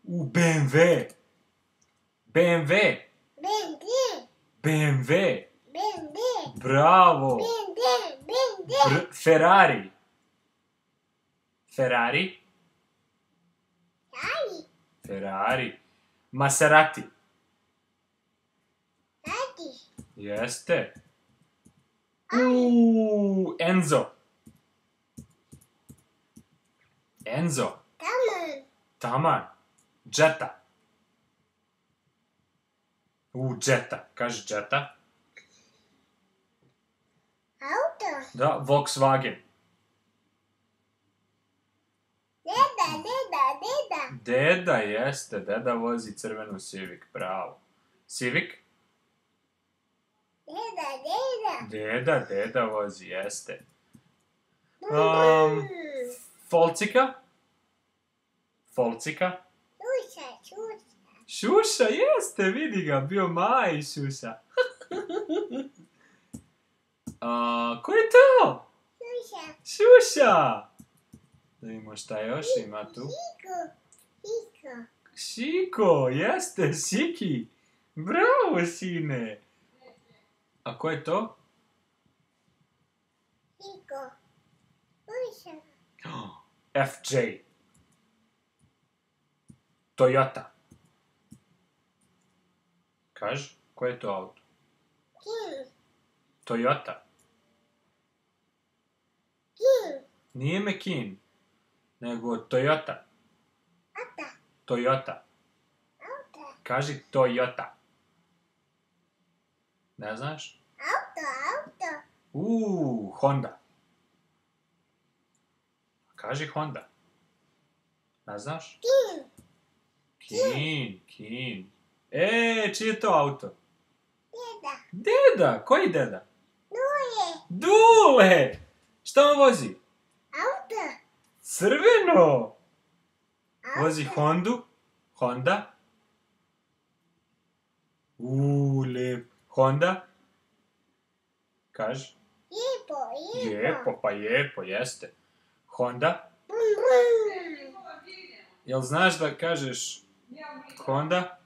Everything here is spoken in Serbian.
BMW. BMW. BMW. Bravo. Ferrari. Ferrari. Ferrari. Maserati. Jeste. Enzo. Enzo. Taman. Jetta. Jetta. Kaži Jetta. Da, Volkswagen. Deda, jeste. Deda vozi crvenu Civic, bravo. Civic? Deda vozi, jeste. Folcika? Folcika? Šuša, jeste, vidi ga, bio Maj Šuša. Ko je to? Šuša! Da vidimo šta još ima tu. Šiko, jeste, Šiki. Bravo, sine. A ko je to? FJ. Toyota. Kaži, ko je to auto? Toyota. Nije McKean, nego Toyota. Toyota. Kaži Toyota. Ne znaš? Honda. Kaži Honda. Ne znaš? Kin. Čiji je to auto? Deda. Koji deda? Dule. Šta on vozi? Crveno. Vozi Hondu. Honda. Lep. Honda. Kaži. Jepo, jeste. Honda. Jel znaš da kažeš Honda?